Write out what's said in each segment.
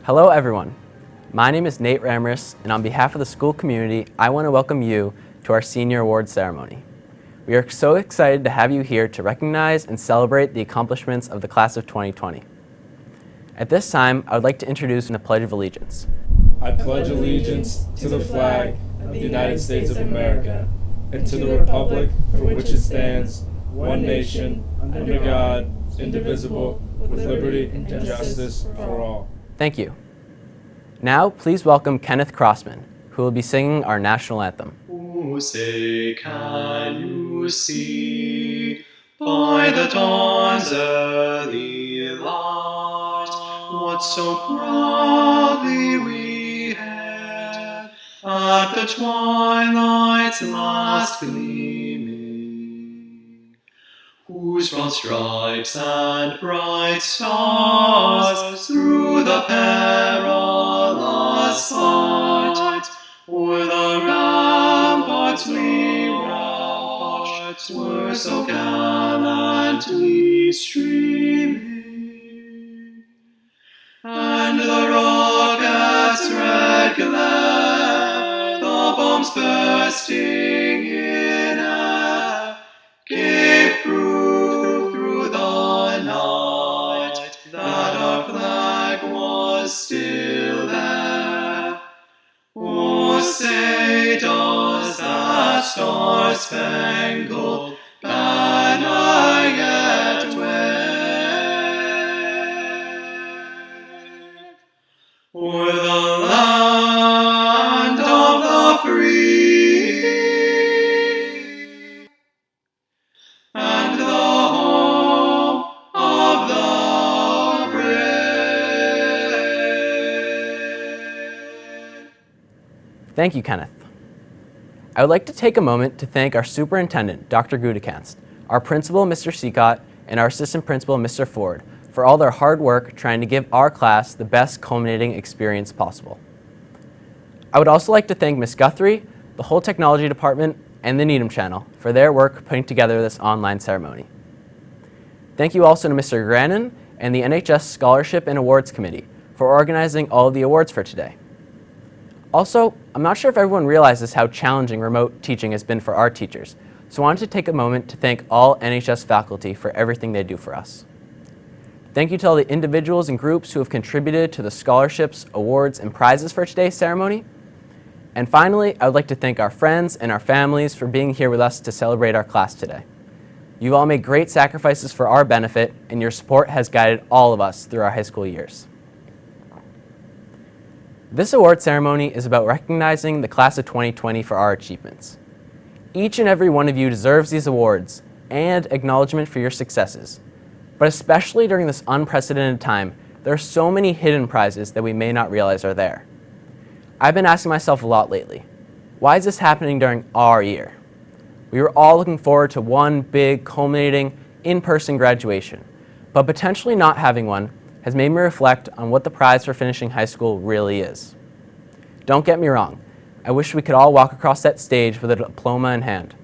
Hello everyone, my name is Nate Ramris, and on behalf of the school community, I want to welcome you to our senior awards ceremony. We are so excited to have you here to recognize and celebrate the accomplishments of the class of 2020. At this time, I would like to introduce the Pledge of Allegiance. I pledge allegiance to the flag of the United States of America and to the republic for which it stands, one nation, under God, indivisible, with liberty and justice for all. Thank you. Now, please welcome Kenneth Crossman, who will be singing our national anthem. Oh, say, can you see by the dawn's early light what so proudly we hailed at the twilight's last gleaming, whose broad stripes and bright stars through the perilous fight o'er the ramparts were so gallantly streaming, and the rocket's red glare, the bombs bursting in air, gave proof through the night that our flag was still there. Oh, say, does that star-spangled banner yet wave o'er the land of the free and the home of the brave? Thank you, Kenneth. I would like to take a moment to thank our superintendent, Dr. Gudekanst, our principal, Mr. Seacott, and our assistant principal, Mr. Ford, for all their hard work trying to give our class the best culminating experience possible. I would also like to thank Ms. Guthrie, the whole technology department, and the Needham channel for their work putting together this online ceremony. Thank you also to Mr. Grannon and the NHS Scholarship and Awards Committee for organizing all of the awards for today. Also, I'm not sure if everyone realizes how challenging remote teaching has been for our teachers, so I wanted to take a moment to thank all NHS faculty for everything they do for us. Thank you to all the individuals and groups who have contributed to the scholarships, awards, and prizes for today's ceremony. And finally, I would like to thank our friends and our families for being here with us to celebrate our class today. You've all made great sacrifices for our benefit, and your support has guided all of us through our high school years. This award ceremony is about recognizing the class of 2020 for our achievements. Each and every one of you deserves these awards and acknowledgement for your successes. But especially during this unprecedented time, there are so many hidden prizes that we may not realize are there. I've been asking myself a lot lately, why is this happening during our year? We were all looking forward to one big, culminating, in-person graduation, but potentially not having one has made me reflect on what the prize for finishing high school really is. Don't get me wrong, I wish we could all walk across that stage with a diploma in hand.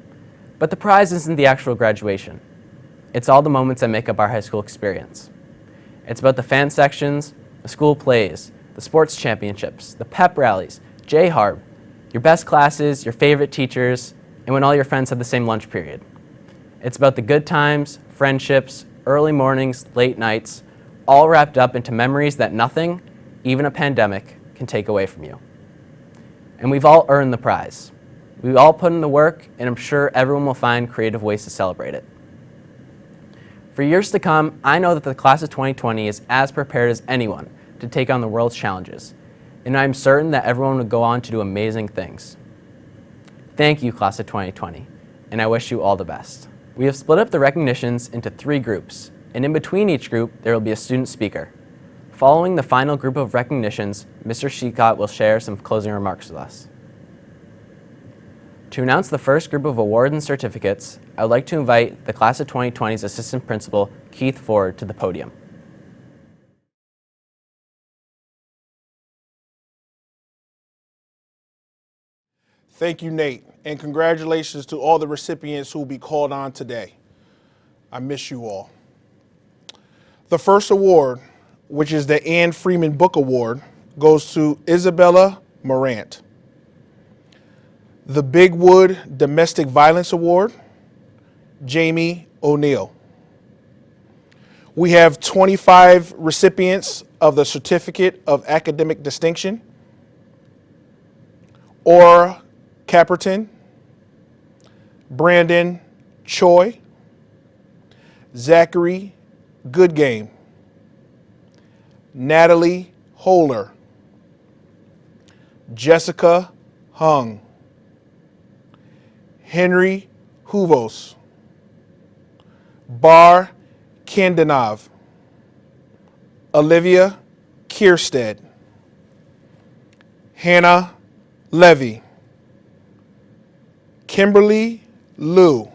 But the prize isn't the actual graduation. It's all the moments that make up our high school experience. It's about the fan sections, the school plays, the sports championships, the pep rallies, J-Harb, your best classes, your favorite teachers, and when all your friends have the same lunch period. It's about the good times, friendships, early mornings, late nights, all wrapped up into memories that nothing, even a pandemic, can take away from you. And we've all earned the prize. We've all put in the work, and I'm sure everyone will find creative ways to celebrate it. For years to come, I know that the class of 2020 is as prepared as anyone to take on the world's challenges, and I'm certain that everyone will go on to do amazing things. Thank you, class of 2020, and I wish you all the best. We have split up the recognitions into 3 groups, and in between each group, there will be a student speaker. Following the final group of recognitions, Mr. Seacott will share some closing remarks with us. To announce the first group of awards and certificates, I would like to invite the class of 2020's assistant principal, Keith Ford, to the podium. Thank you, Nate, and congratulations to all the recipients who will be called on today. I miss you all. The first award, which is the Anne Freeman Book Award, goes to Isabella Morant. The Big Wood Domestic Violence Award, Jamie O'Neill. We have 25 recipients of the Certificate of Academic Distinction. Aura Caperton, Brandon Choi, Zachary Goodgame, Natalie Holer, Jessica Hung, Henry Huvos, Bar Kandanov, Olivia Kierstead, Hannah Levy, Kimberly Liu,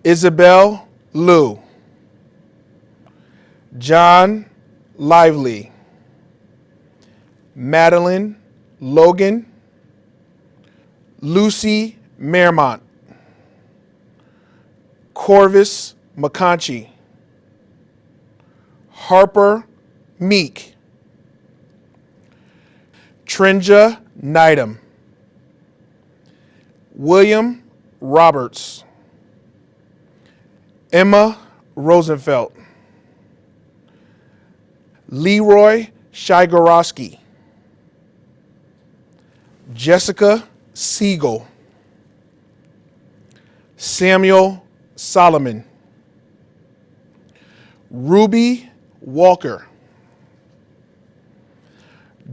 Isabel Liu, John Lively, Madeline Logan, Lucy Mermont, Corvus McConchie, Harper Meek, Trinja Needham, William Roberts, Emma Rosenfeld, Leroy Shigorowski, Jessica Siegel, Samuel Solomon, Ruby Walker,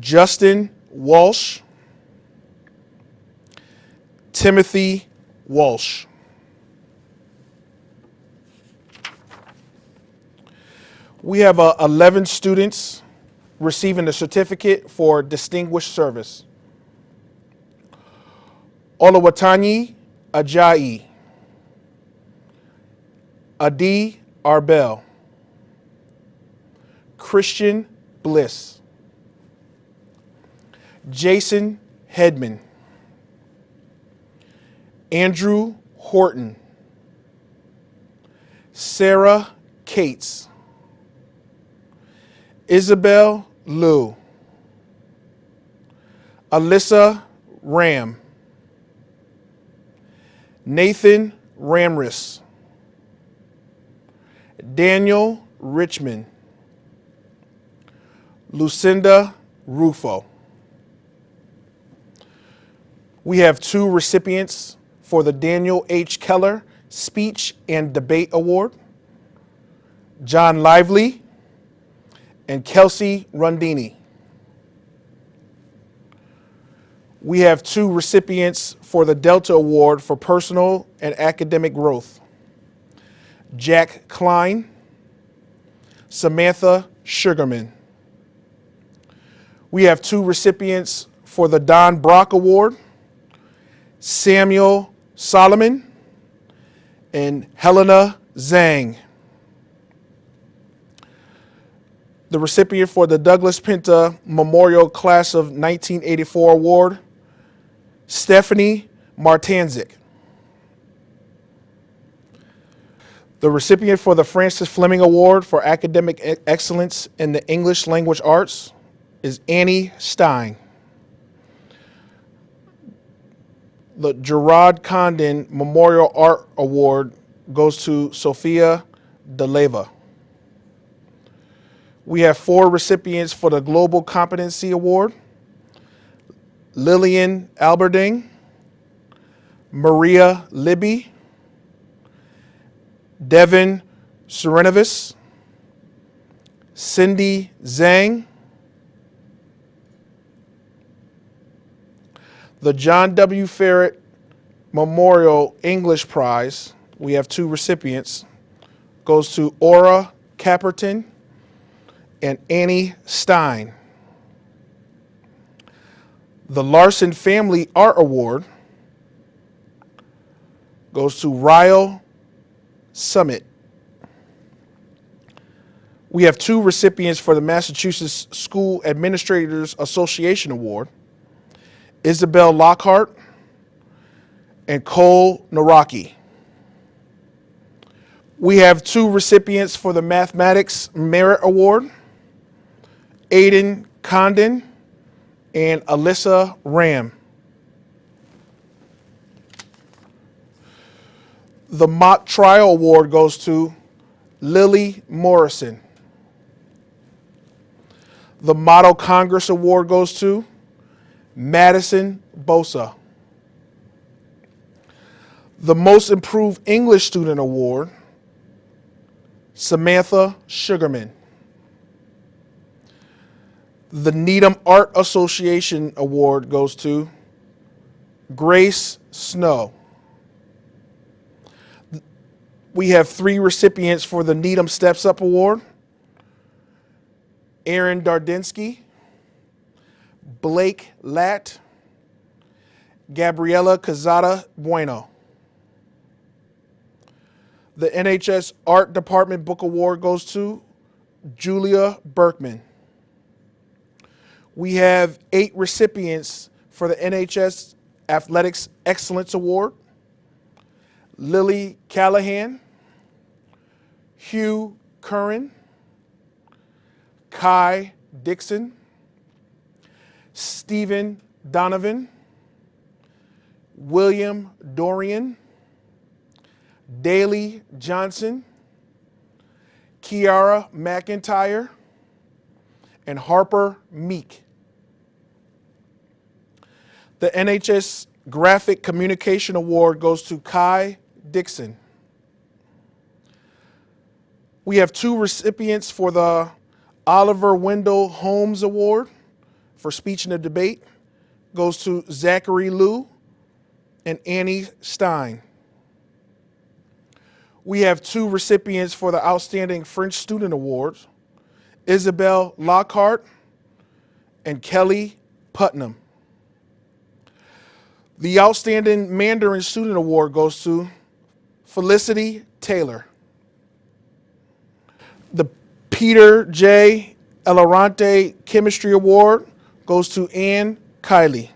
Justin Walsh, Timothy Walsh. We have 11 students receiving the certificate for distinguished service. Oluwatanyi Ajayi, Adi Arbel, Christian Bliss, Jason Hedman, Andrew Horton, Sarah Cates, Isabel Liu, Alyssa Ram, Nathan Ramris, Daniel Richmond, Lucinda Rufo. We have 2 recipients for the Daniel H. Keller Speech and Debate Award, John Lively and Kelsey Rundini. We have 2 recipients for the Delta Award for Personal and Academic Growth, Jack Klein, Samantha Sugarman. We have 2 recipients for the Don Brock Award, Samuel Solomon and Helena Zhang. The recipient for the Douglas Pinta Memorial Class of 1984 Award, Stephanie Martanzik. The recipient for the Francis Fleming Award for Academic Excellence in the English Language Arts is Annie Stein. The Gerard Condon Memorial Art Award goes to Sophia DeLeva. We have 4 recipients for the Global Competency Award, Lillian Alberding, Maria Libby, Devin Serenovis, Cindy Zhang. The John W. Ferret Memorial English Prize, we have 2 recipients, goes to Aura Caperton and Annie Stein. The Larson Family Art Award goes to Ryle Summit. We have 2 recipients for the Massachusetts School Administrators Association Award, Isabel Lockhart and Cole Naraki. We have 2 recipients for the Mathematics Merit Award, Aiden Condon, and Alyssa Ram. The Mock Trial Award goes to Lily Morrison. The Model Congress Award goes to Madison Bosa. The Most Improved English Student Award, Samantha Sugarman. The Needham Art Association Award goes to Grace Snow. We have 3 recipients for the Needham Steps Up Award: Aaron Dardinsky, Blake Latt, Gabriela Cazada Bueno. The NHS Art Department Book Award goes to Julia Berkman. We have 8 recipients for the NHS Athletics Excellence Award: Lily Callahan, Hugh Curran, Kai Dixon, Stephen Donovan, William Dorian, Daley Johnson, Kiara McIntyre, and Harper Meek. The NHS Graphic Communication Award goes to Kai Dixon. We have 2 recipients for the Oliver Wendell Holmes Award for Speech and Debate. Goes to Zachary Liu and Annie Stein. We have 2 recipients for the Outstanding French Student Awards: Isabel Lockhart and Kelly Putnam. The Outstanding Mandarin Student Award goes to Felicity Taylor. The Peter J. Elorante Chemistry Award goes to Ann Kiley.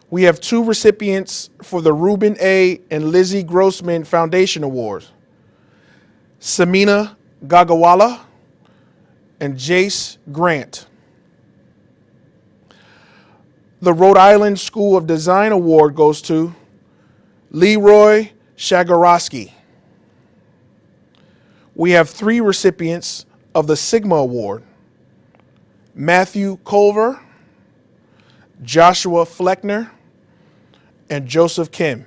We have 2 recipients for the Reuben A. and Lizzie Grossman Foundation Awards: Samina Gagawala and Jace Grant. The Rhode Island School of Design Award goes to Leroy Shagorowski. We have 3 recipients of the Sigma Award: Matthew Culver, Joshua Fleckner, and Joseph Kim.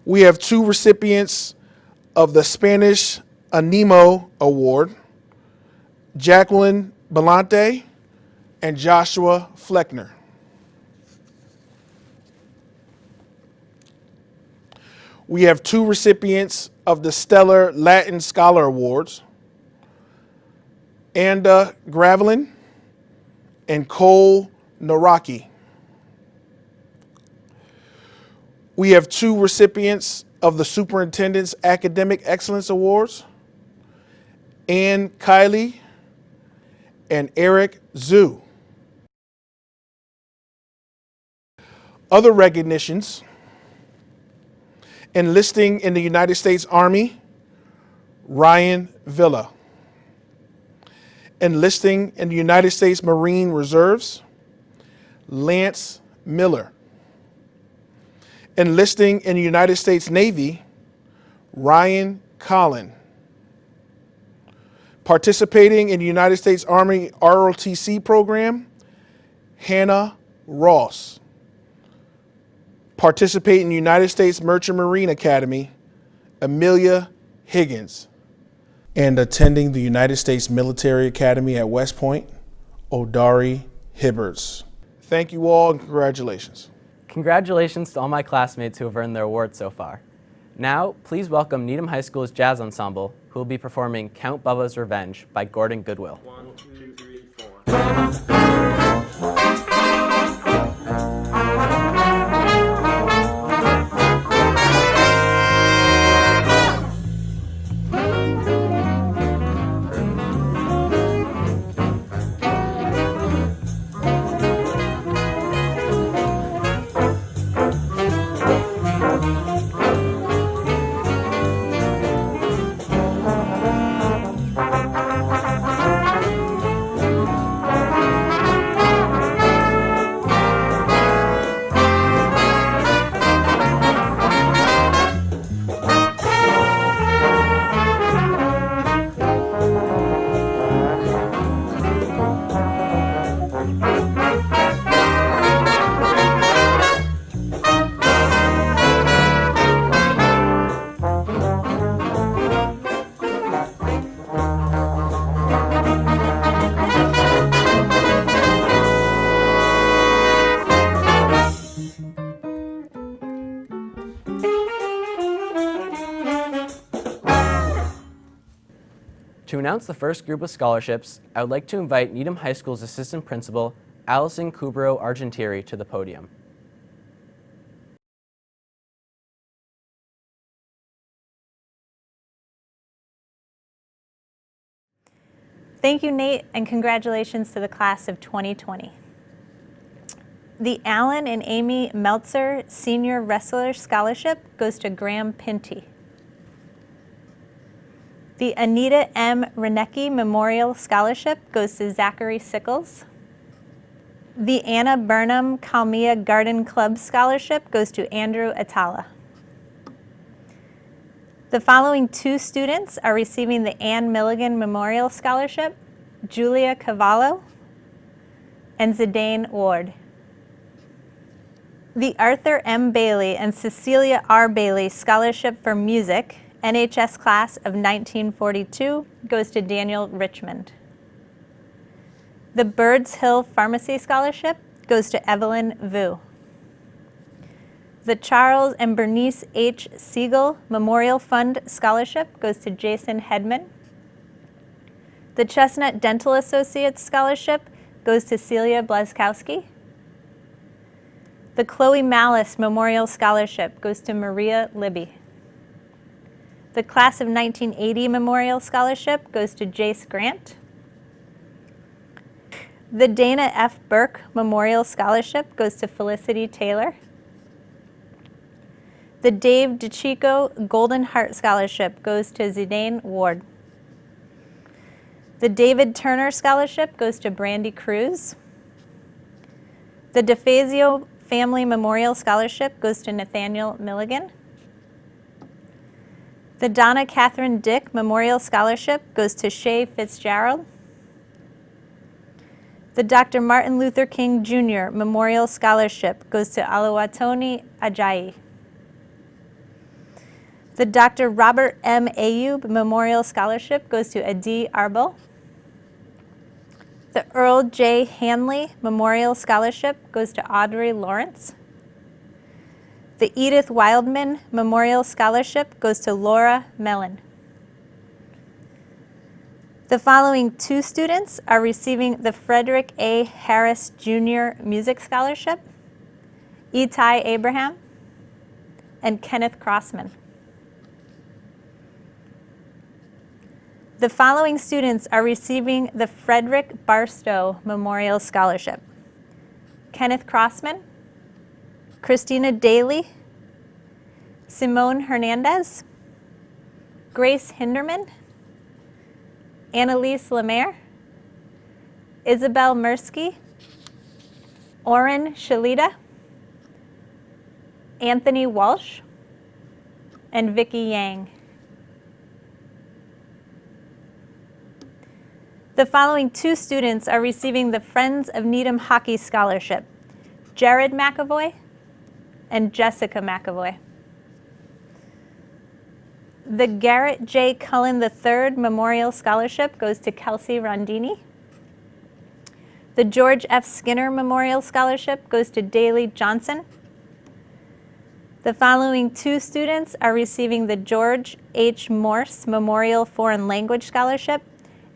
We have 2 recipients of the Spanish Animo Award: Jacqueline Belante and Joshua Fleckner. We have 2 recipients of the Stellar Latin Scholar Awards: Anda Gravelin and Cole Naraki. We have 2 recipients of the Superintendent's Academic Excellence Awards: Ann Kiley and Eric Zhu. Other recognitions: enlisting in the United States Army, Ryan Villa. Enlisting in the United States Marine Reserves, Lance Miller. Enlisting in the United States Navy, Ryan Collin. Participating in the United States Army ROTC program, Hannah Ross. Participating in the United States Merchant Marine Academy, Amelia Higgins. And attending the United States Military Academy at West Point, Odari Hibberts. Thank you all and congratulations. Congratulations to all my classmates who have earned their awards so far. Now, please welcome Needham High School's Jazz Ensemble, who will be performing Count Bubba's Revenge by Gordon Goodwill. 1, 2, 3, 4. To announce the first group of scholarships, I would like to invite Needham High School's Assistant Principal, Allison Kubro Argentieri, to the podium. Thank you, Nate, and congratulations to the class of 2020. The Alan and Amy Meltzer Senior Wrestler Scholarship goes to Graham Pinty. The Anita M. Renecki Memorial Scholarship goes to Zachary Sickles. The Anna Burnham Kalmia Garden Club Scholarship goes to Andrew Atala. The following two students are receiving the Ann Milligan Memorial Scholarship: Julia Cavallo and Zidane Ward. The Arthur M. Bailey and Cecilia R. Bailey Scholarship for Music, NHS Class of 1942, goes to Daniel Richmond. The Birds Hill Pharmacy Scholarship goes to Evelyn Vu. The Charles and Bernice H. Siegel Memorial Fund Scholarship goes to Jason Hedman. The Chestnut Dental Associates Scholarship goes to Celia Blazkowski. The Chloe Malice Memorial Scholarship goes to Maria Libby. The Class of 1980 Memorial Scholarship goes to Jace Grant. The Dana F. Burke Memorial Scholarship goes to Felicity Taylor. The Dave DeChico Golden Heart Scholarship goes to Zidane Ward. The David Turner Scholarship goes to Brandy Cruz. The DeFazio Family Memorial Scholarship goes to Nathaniel Milligan. The Donna Catherine Dick Memorial Scholarship goes to Shay Fitzgerald. The Dr. Martin Luther King Jr. Memorial Scholarship goes to Oluwatomi Ajayi. The Dr. Robert M. Ayub Memorial Scholarship goes to Adi Arbel. The Earl J. Hanley Memorial Scholarship goes to Audrey Lawrence. The Edith Wildman Memorial Scholarship goes to Laura Mellon. The following two students are receiving the Frederick A. Harris Jr. Music Scholarship: Itai Abraham and Kenneth Crossman. The following students are receiving the Frederick Barstow Memorial Scholarship: Kenneth Crossman, Christina Daly, Simone Hernandez, Grace Hinderman, Annalise Lemaire, Isabel Mirsky, Oren Shalita, Anthony Walsh, and Vicky Yang. The following two students are receiving the Friends of Needham Hockey Scholarship: Jared McAvoy and Jessica McAvoy. The Garrett J. Cullen III Memorial Scholarship goes to Kelsey Rondini. The George F. Skinner Memorial Scholarship goes to Daley Johnson. The following two students are receiving the George H. Morse Memorial Foreign Language Scholarship: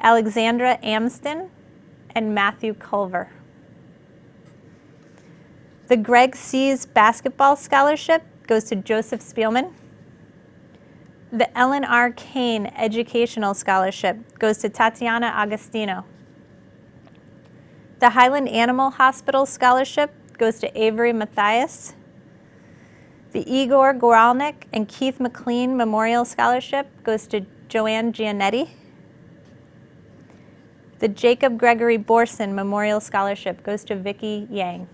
Alexandra Amston and Matthew Culver. The Greg Seas Basketball Scholarship goes to Joseph Spielman. The Ellen R. Kane Educational Scholarship goes to Tatiana Agostino. The Highland Animal Hospital Scholarship goes to Avery Mathias. The Igor Goralnik and Keith McLean Memorial Scholarship goes to Joanne Gianetti. The Jacob Gregory Borson Memorial Scholarship goes to Vicky Yang.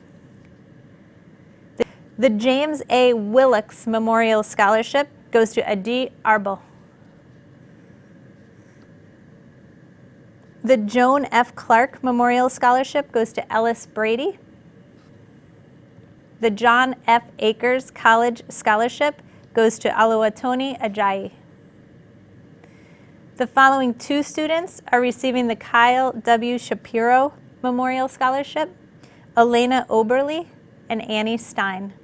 The James A. Willocks Memorial Scholarship goes to Adi Arbel. The Joan F. Clark Memorial Scholarship goes to Ellis Brady. The John F. Akers College Scholarship goes to Oluwatomi Ajayi. The following two students are receiving the Kyle W. Shapiro Memorial Scholarship: Elena Oberly and Annie Stein.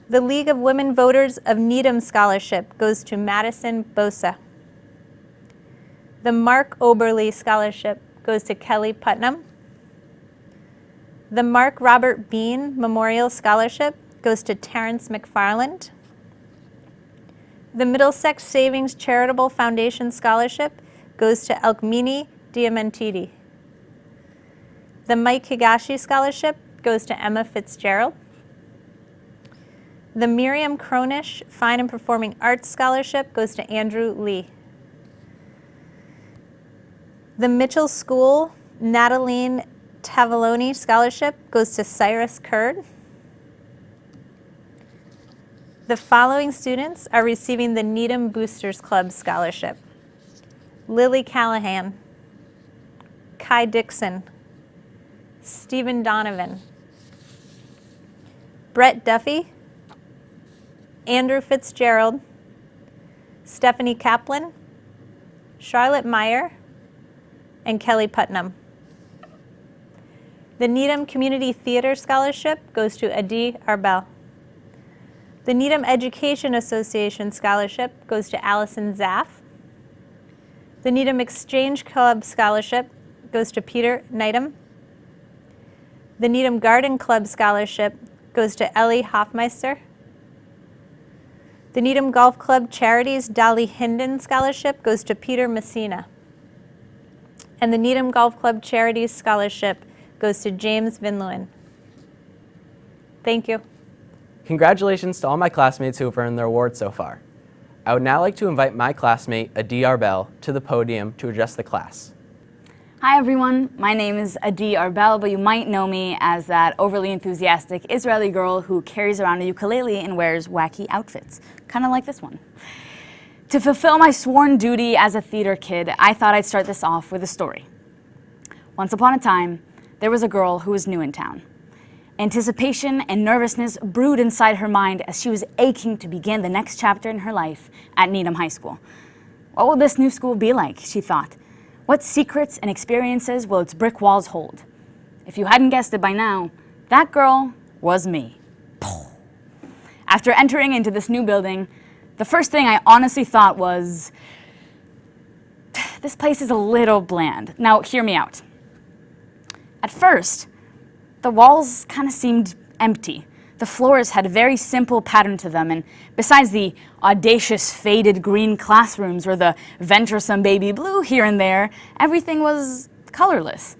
The League of Women Voters of Needham Scholarship goes to Madison Bosa. The Mark Oberle Scholarship goes to Kelly Putnam. The Mark Robert Bean Memorial Scholarship goes to Terrence McFarland. The Middlesex Savings Charitable Foundation Scholarship goes to Elkmini Diamantidi. The Mike Higashi Scholarship goes to Emma Fitzgerald. The Miriam Cronish Fine and Performing Arts Scholarship goes to Andrew Lee. The Mitchell School Nataline Tavaloni Scholarship goes to Cyrus Kurd. The following students are receiving the Needham Boosters Club Scholarship: Lily Callahan, Kai Dixon, Stephen Donovan, Brett Duffy, Andrew Fitzgerald, Stephanie Kaplan, Charlotte Meyer, and Kelly Putnam. The Needham Community Theater Scholarship goes to Adi Arbel. The Needham Education Association Scholarship goes to Allison Zaff. The Needham Exchange Club Scholarship goes to Peter Neidham. The Needham Garden Club Scholarship goes to Ellie Hoffmeister. The Needham Golf Club Charities Dolly Hinden Scholarship goes to Peter Messina. And the Needham Golf Club Charities Scholarship goes to James Vinlewin. Thank you. Congratulations to all my classmates who have earned their awards so far. I would now like to invite my classmate, Adi Arbel, to the podium to address the class. Hi everyone, my name is Adi Arbel, but you might know me as that overly enthusiastic Israeli girl who carries around a ukulele and wears wacky outfits, kind of like this one. To fulfill my sworn duty as a theater kid, I thought I'd start this off with a story. Once upon a time, there was a girl who was new in town. Anticipation and nervousness brewed inside her mind as she was aching to begin the next chapter in her life at Needham High School. What will this new school be like, she thought. What secrets and experiences will its brick walls hold? If you hadn't guessed it by now, that girl was me. After entering into this new building, the first thing I honestly thought was, this place is a little bland. Now, hear me out. At first, the walls kind of seemed empty. The floors had a very simple pattern to them, and besides the audacious faded green classrooms or the venturesome baby blue here and there, everything was colorless.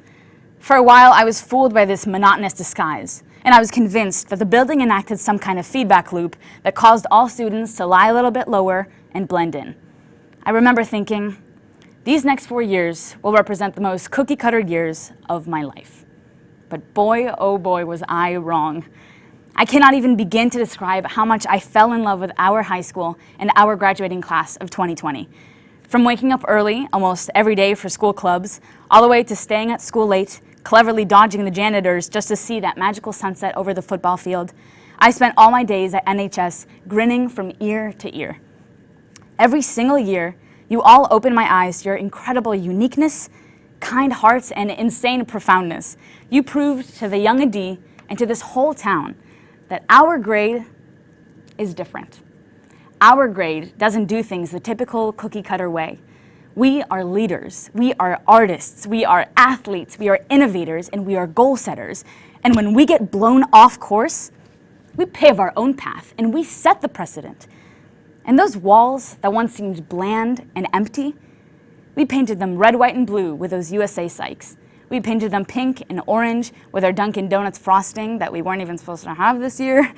For a while, I was fooled by this monotonous disguise, and I was convinced that the building enacted some kind of feedback loop that caused all students to lie a little bit lower and blend in. I remember thinking, these next 4 years will represent the most cookie-cutter years of my life. But boy, oh boy, was I wrong. I cannot even begin to describe how much I fell in love with our high school and our graduating class of 2020. From waking up early, almost every day for school clubs, all the way to staying at school late, cleverly dodging the janitors just to see that magical sunset over the football field, I spent all my days at NHS grinning from ear to ear. Every single year, you all opened my eyes to your incredible uniqueness, kind hearts, and insane profoundness. You proved to the young Adi and to this whole town that our grade is different. Our grade doesn't do things the typical cookie-cutter way. We are leaders, we are artists, we are athletes, we are innovators, and we are goal setters. And when we get blown off course, we pave our own path and we set the precedent. And those walls that once seemed bland and empty, we painted them red, white, and blue with those USA Sykes. We painted them pink and orange with our Dunkin' Donuts frosting that we weren't even supposed to have this year.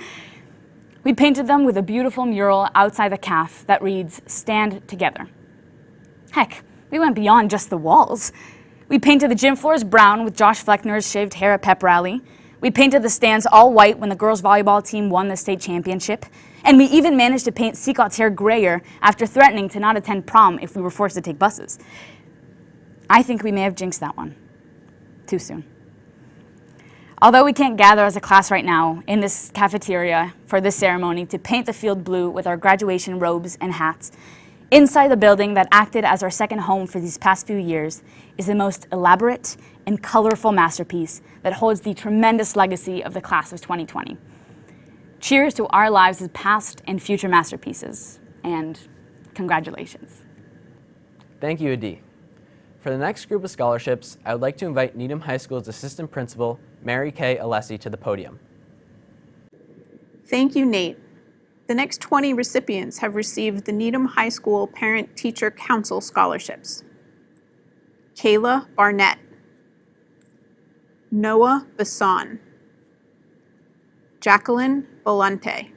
We painted them with a beautiful mural outside the caf that reads, "Stand Together." Heck, we went beyond just the walls. We painted the gym floors brown with Josh Fleckner's shaved hair at pep rally. We painted the stands all white when the girls' volleyball team won the state championship. And we even managed to paint Seacott's hair grayer after threatening to not attend prom if we were forced to take buses. I think we may have jinxed that one. Too soon. Although we can't gather as a class right now in this cafeteria for this ceremony to paint the field blue with our graduation robes and hats, inside the building that acted as our second home for these past few years is the most elaborate and colorful masterpiece that holds the tremendous legacy of the class of 2020. Cheers to our lives as past and future masterpieces, and congratulations. Thank you, Adi. For the next group of scholarships, I would like to invite Needham High School's Assistant Principal, Mary Kay Alessi, to the podium. Thank you, Nate. The next 20 recipients have received the Needham High School Parent-Teacher Council scholarships. Kayla Barnett, Noah Basson, Jacqueline Volante,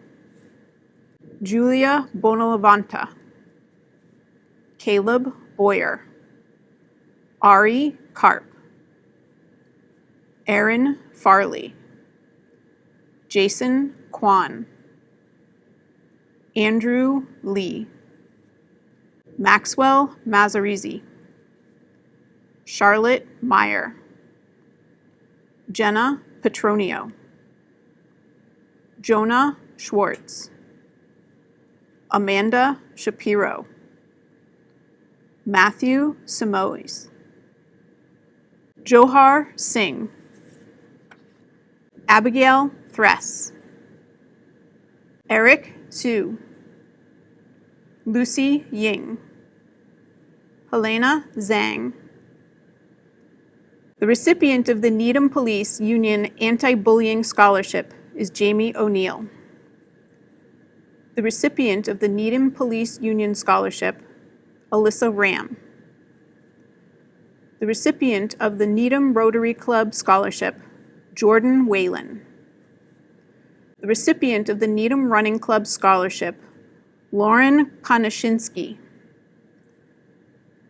Julia Bonalavanta, Caleb Boyer, Ari Karp, Aaron Farley, Jason Kwan, Andrew Lee, Maxwell Mazzarizi, Charlotte Meyer, Jenna Petronio, Jonah Schwartz, Amanda Shapiro, Matthew Simoes, Johar Singh, Abigail Thress, Eric Su, Lucy Ying, Helena Zhang. The recipient of the Needham Police Union Anti-Bullying Scholarship is Jamie O'Neill. The recipient of the Needham Police Union Scholarship, Alyssa Ram. The recipient of the Needham Rotary Club Scholarship, Jordan Whalen. The recipient of the Needham Running Club Scholarship, Lauren Konashinsky.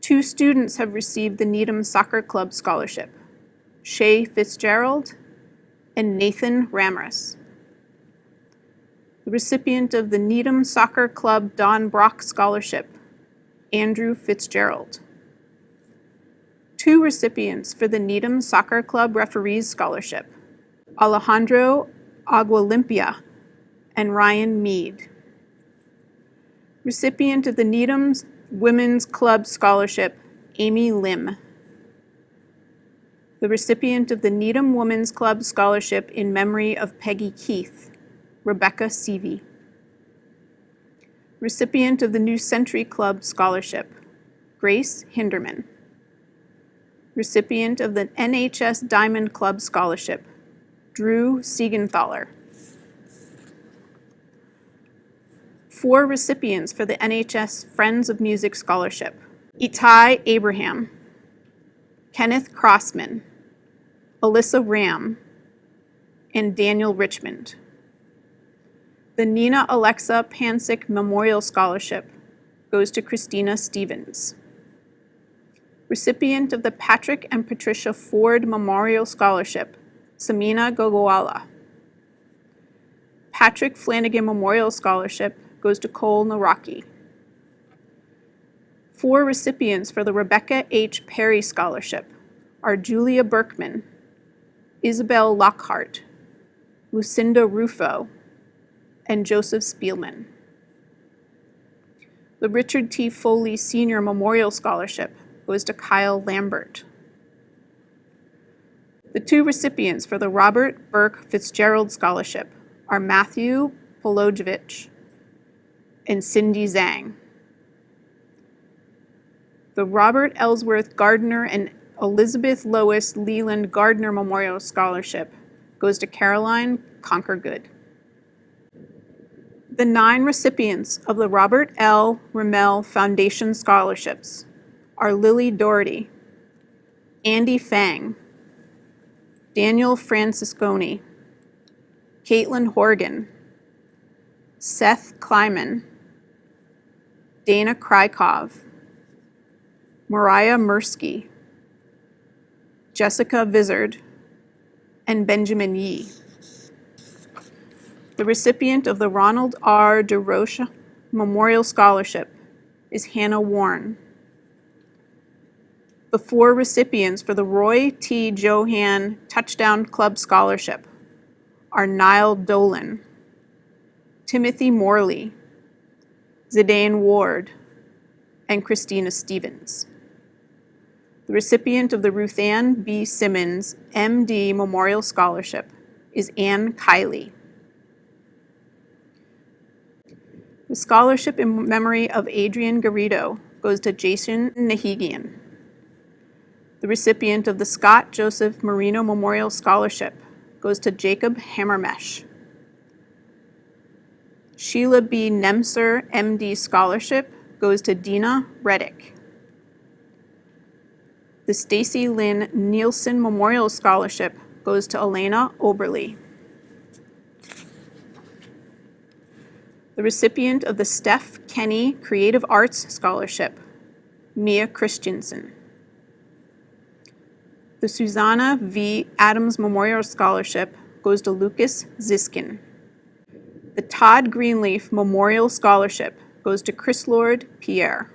2 students have received the Needham Soccer Club Scholarship, Shay Fitzgerald and Nathan Ramrus. The recipient of the Needham Soccer Club Don Brock Scholarship, Andrew Fitzgerald. 2 recipients for the Needham Soccer Club Referees Scholarship, Alejandro Agualimpia and Ryan Mead. Recipient of the Needham Women's Club Scholarship, Amy Lim. The recipient of the Needham Women's Club Scholarship in memory of Peggy Keith, Rebecca Seavey. Recipient of the New Century Club Scholarship, Grace Hinderman. Recipient of the NHS Diamond Club Scholarship, Drew Siegenthaler. 4 recipients for the NHS Friends of Music Scholarship, Itai Abraham, Kenneth Crossman, Alyssa Ram, and Daniel Richmond. The Nina Alexa Pansick Memorial Scholarship goes to Christina Stevens. Recipient of the Patrick and Patricia Ford Memorial Scholarship, Samina Gogowala. Patrick Flanagan Memorial Scholarship goes to Cole Naraki. 4 recipients for the Rebecca H. Perry Scholarship are Julia Berkman, Isabel Lockhart, Lucinda Rufo, and Joseph Spielman. The Richard T. Foley Senior Memorial Scholarship goes to Kyle Lambert. The 2 recipients for the Robert Burke Fitzgerald Scholarship are Matthew Polojevich and Cindy Zhang. The Robert Ellsworth Gardner and Elizabeth Lois Leland Gardner Memorial Scholarship goes to Caroline Conquergood. The 9 recipients of the Robert L. Rimmel Foundation Scholarships are Lily Doherty, Andy Fang, Daniel Francisconi, Caitlin Horgan, Seth Kleiman, Dana Krykov, Mariah Mursky, Jessica Vizard, and Benjamin Yee. The recipient of the Ronald R. DeRoche Memorial Scholarship is Hannah Warren. The 4 recipients for the Roy T. Johan Touchdown Club Scholarship are Niall Dolan, Timothy Morley, Zidane Ward, and Christina Stevens. The recipient of the Ruth Ann B. Simmons MD Memorial Scholarship is Ann Kiley. The scholarship in memory of Adrian Garrido goes to Jason Nahigian. The recipient of the Scott Joseph Marino Memorial Scholarship goes to Jacob Hammermesh. Sheila B. Nemser MD Scholarship goes to Dina Reddick. The Stacy Lynn Nielsen Memorial Scholarship goes to Elena Oberly. The recipient of the Steph Kenny Creative Arts Scholarship, Mia Christensen. The Susanna V. Adams Memorial Scholarship goes to Lucas Ziskin. The Todd Greenleaf Memorial Scholarship goes to Chris Lord Pierre.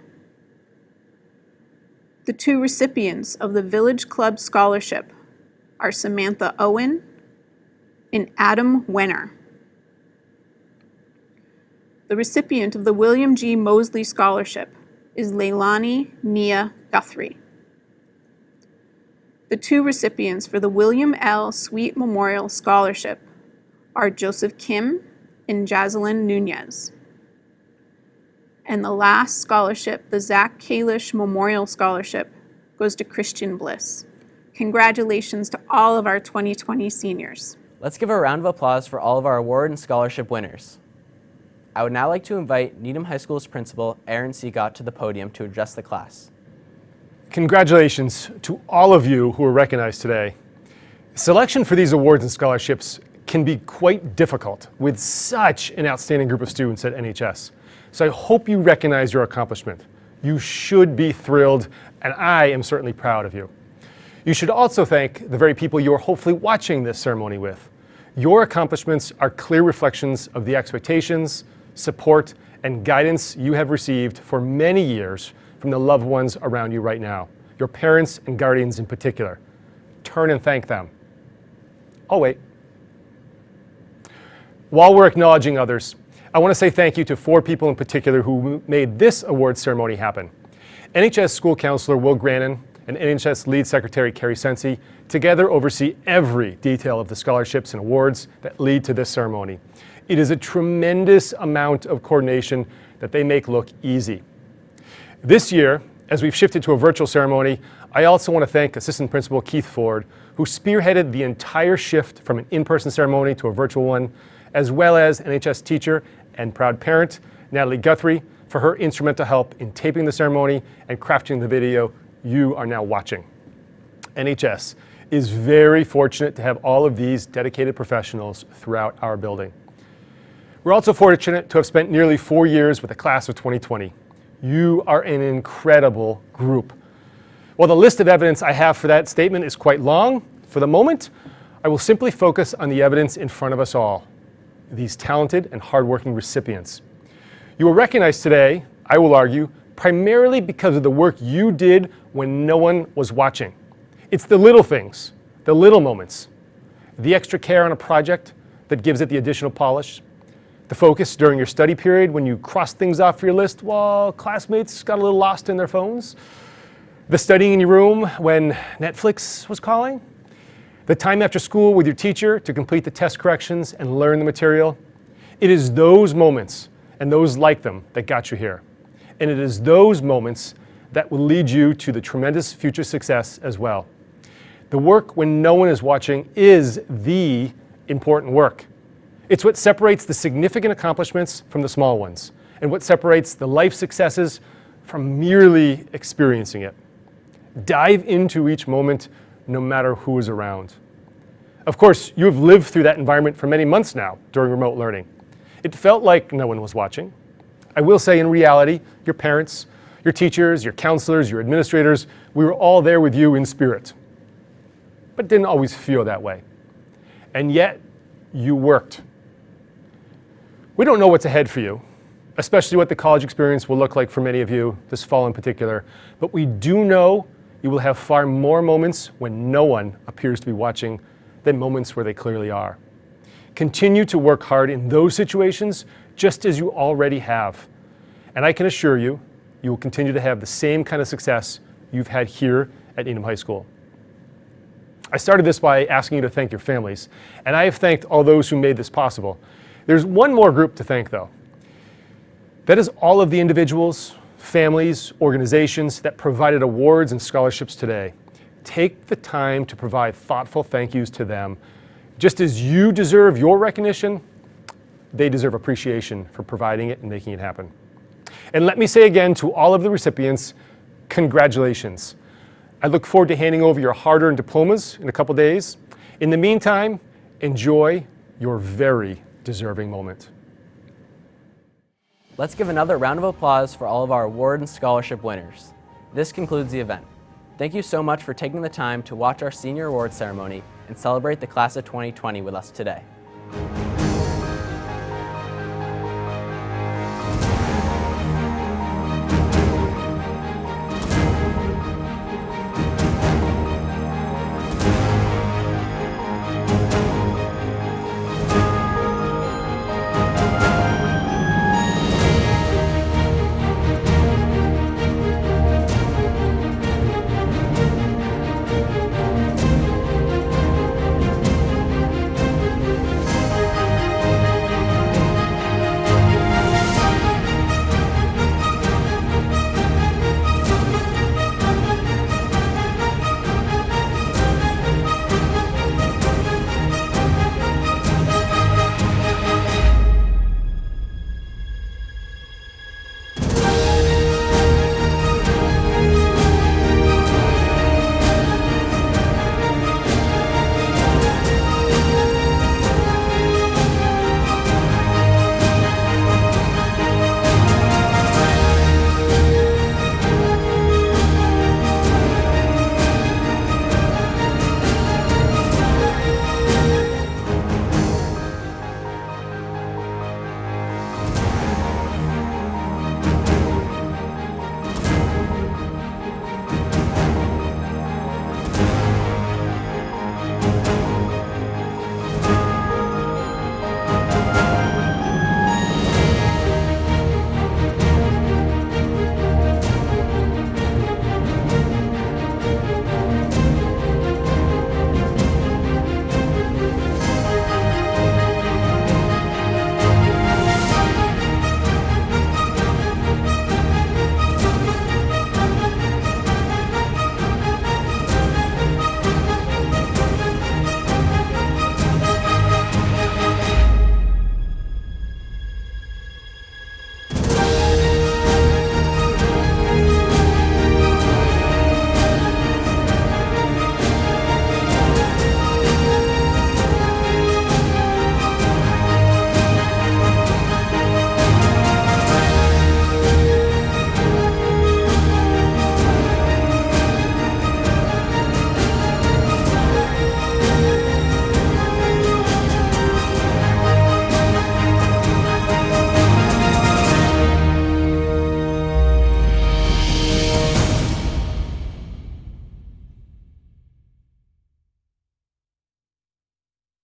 The two recipients of the Village Club Scholarship are Samantha Owen and Adam Wenner. The recipient of the William G. Mosley Scholarship is Leilani Nia Guthrie. The two recipients for the William L. Sweet Memorial Scholarship are Joseph Kim and Jazelyn Nunez. And the last scholarship, the Zach Kalish Memorial Scholarship, goes to Christian Bliss. Congratulations to all of our 2020 seniors. Let's give a round of applause for all of our award and scholarship winners. I would now like to invite Needham High School's principal, Aaron Seagott, to the podium to address the class. Congratulations to all of you who are recognized today. Selection for these awards and scholarships can be quite difficult with such an outstanding group of students at NHS. So I hope you recognize your accomplishment. You should be thrilled, and I am certainly proud of you. You should also thank the very people you are hopefully watching this ceremony with. Your accomplishments are clear reflections of the expectations, support, and guidance you have received for many years from the loved ones around you right now, your parents and guardians in particular. Turn and thank them. Oh, wait. While we're acknowledging others, I want to say thank you to 4 people in particular who made this award ceremony happen. NHS School Counselor Will Grannon and NHS Lead Secretary Carrie Sensi together oversee every detail of the scholarships and awards that lead to this ceremony. It is a tremendous amount of coordination that they make look easy. This year, as we've shifted to a virtual ceremony, I also want to thank Assistant Principal Keith Ford, who spearheaded the entire shift from an in-person ceremony to a virtual one, as well as NHS teacher and proud parent, Natalie Guthrie, for her instrumental help in taping the ceremony and crafting the video you are now watching. NHS is very fortunate to have all of these dedicated professionals throughout our building. We're also fortunate to have spent nearly 4 years with the class of 2020. You are an incredible group. While the list of evidence I have for that statement is quite long, for the moment, I will simply focus on the evidence in front of us all. These talented and hardworking recipients. You were recognized today, I will argue, primarily because of the work you did when no one was watching. It's the little things, the little moments, the extra care on a project that gives it the additional polish, the focus during your study period when you crossed things off your list while classmates got a little lost in their phones, the studying in your room when Netflix was calling, the time after school with your teacher to complete the test corrections and learn the material. It is those moments and those like them that got you here. And it is those moments that will lead you to the tremendous future success as well. The work when no one is watching is the important work. It's what separates the significant accomplishments from the small ones, and what separates the life successes from merely experiencing it. Dive into each moment no matter who is around. Of course, you have lived through that environment for many months now during remote learning. It felt like no one was watching. I will say in reality, your parents, your teachers, your counselors, your administrators, we were all there with you in spirit. But it didn't always feel that way. And yet, you worked. We don't know what's ahead for you, especially what the college experience will look like for many of you, this fall in particular, but we do know you will have far more moments when no one appears to be watching than moments where they clearly are. Continue to work hard in those situations just as you already have. And I can assure you, you will continue to have the same kind of success you've had here at Needham High School. I started this by asking you to thank your families, and I have thanked all those who made this possible. There's one more group to thank though. That is all of the individuals, families, organizations that provided awards and scholarships today. take the time to provide thoughtful thank yous to them. Just as you deserve your recognition, they deserve appreciation for providing it and making it happen. And let me say again to all of the recipients, congratulations. I look forward to handing over your hard-earned diplomas in a couple days. In the meantime, enjoy your very deserving moment. Let's give another round of applause for all of our award and scholarship winners. This concludes the event. Thank you so much for taking the time to watch our senior award ceremony and celebrate the class of 2020 with us today.